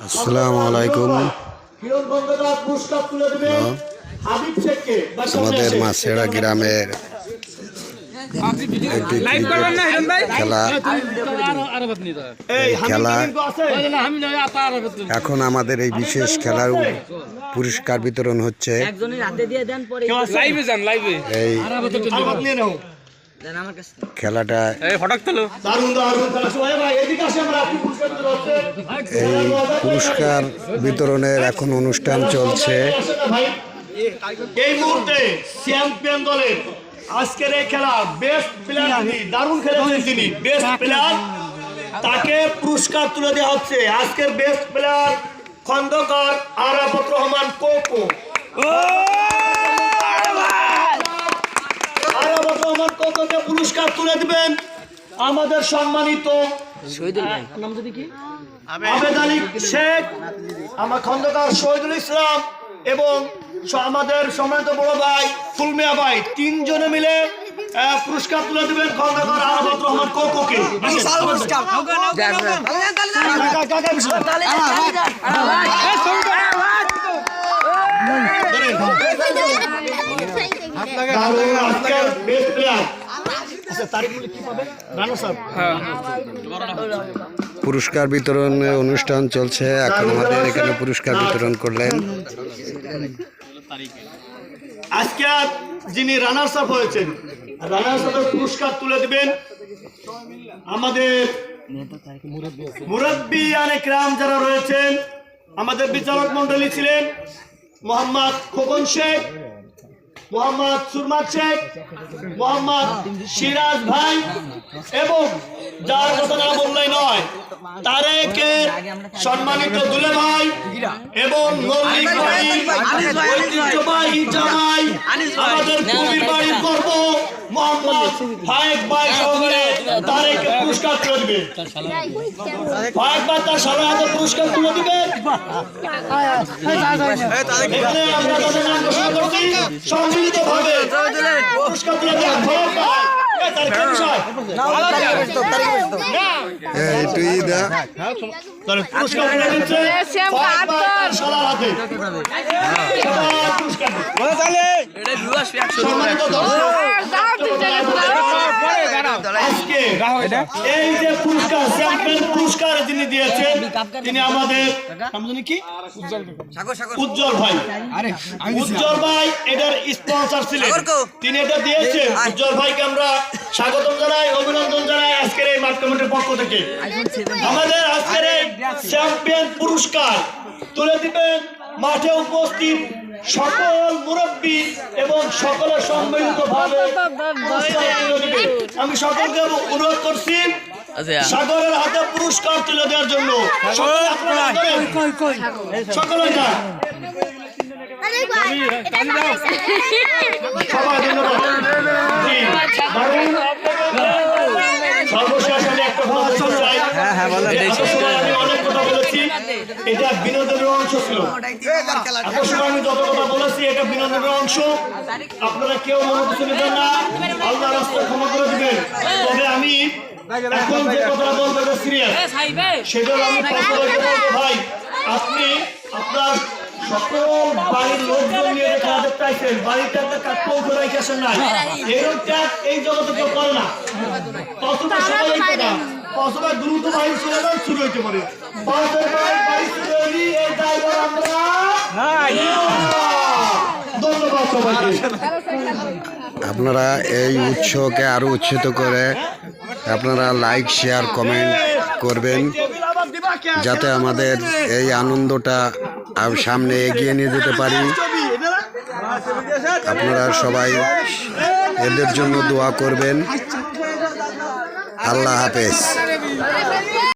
আসসালামু আলাইকুম। আমাদের মাছেরা গ্রামের একটি খেলা এখন আমাদের এই বিশেষ খেলার পুরস্কার বিতরণ হচ্ছে। এই খেলাটা এই পুরস্কার বিতরণের এখন অনুষ্ঠান চলছে। এই মুহূর্তে চ্যাম্পিয়ন দলের আজকের এই খেলা বেস্ট প্লেয়ার, দারুণ খেলেছেন তিনি, বেস্ট প্লেয়ার, তাকে পুরস্কার তুলে দেওয়া হচ্ছে। আজকের বেস্ট প্লেয়ার খন্দকার আরাফাত রহমান কোকো। আরাফাত রহমান কোকোকে পুরস্কার তুলে দিবেন আমাদের সম্মানিত আবেদ আলী শেখ, আমার খন্দকার শহীদুল ইসলাম এবং আমাদের সম্মানিত বড় ভাই ফুলমিয়া ভাই, তিনজনে মিলে পুরস্কার তুলে দিবেন খন্দকার আরাফাত রহমান কোকোকে। পুরস্কার বিতরণের অনুষ্ঠান চলছে। এখন আমাদের এখানে পুরস্কার বিতরণ করলেন। আজকে যিনি রানার্স আপ হয়েছেন, রানার্স আপের পুরস্কার তুলে দিবেন আমাদের মুরব্বী অনেক রাম যারা রয়েছেন। আমাদের বিচারক মন্ডলী ছিলেন মোহাম্মদ খোকন শেখ, মোহাম্মদ সুরমাদ শেখ, মোহাম্মদ সিরাজ ভাই এবং যার কথা না বললেই নয় তারেকের সম্মানিত দুলে ভাই এবং মল্লিক ভাই, ঐতিহ্যবাহী জামাই, আমাদের কবির বাড়ির গর্ব মোহাম্মদ ফায়েক ভাই সহকারে তারেকের পুরস্কার তুলে দিবে। ফায়েক ভাই তার সারা হাতে পুরস্কার তুলে দিবে। এখানে আমরা তাদের নাম ঘোষণা করছি সম্মিলিতভাবে পুরস্কার তুলে দেওয়া। এই যে পুরস্কার চ্যাম্পিয়ন পুরস্কার যিনি দিয়েছেন তিনি আমাদের কি উজ্জ্বল ভাই। উজ্জ্বল ভাই এটার স্পন্সর ছিলেন, তিনি এটা দিয়েছেন। উজ্জ্বল ভাইকে আমরা স্বাগতম জানাই, অভিনন্দন জানাই আজকের এই মাঠ কমিটির পক্ষ থেকে। আমাদের আজকের এই চ্যাম্পিয়ন পুরস্কার তুলে দিবেন মাঠে উপস্থিত সকল মুরব্বী এবং সকলের সম্মিলিতভাবে আমি সকলকে অনুরোধ করছি সাগরের হাতে পুরস্কার তুলে দেওয়ার জন্য। সকলে যান, সবাই ধন্যবাদ। সর্বশেষ আমি একটা কথা বলতে চাই, আমি অনেক কথা বলেছি, এটা বিনোদনের অংশ ছিল। এত সময় আমি যত কথা বলেছি এটা বিনোদনের অংশ, আপনারা কেউ মনে করতে নেবেন না, আল্লাহ রাস্তায় ক্ষমা করে দিবেন। তবে আমি এখন যে কথাটা বলবো এটা সিরিয়াস, সেটা আমি বলবো ভাই, আপনি আপনার সকল বাড়ির লোকজন নিয়ে খেলাতে চাইছেন, বাড়িতে একটা কাটপৌ করে রেখেছেন না, এরকম ত্যাগ এই জগতে কেউ করে না। ততটা সবাই কথা কতটা দ্রুত বাড়ি চলে যান শুরু হইতে পারে। ধন্যবাদ সবাইকে। আপনারা এই উৎসবকে আরো উৎসাহিত করে আপনারা লাইক শেয়ার কমেন্ট করবেন, যাতে আমাদের এই আনন্দটা সামনে এগিয়ে নিয়ে যেতে পারি। আপনারা সবাই এদের জন্য দোয়া করবেন। আল্লাহ হাফেজ।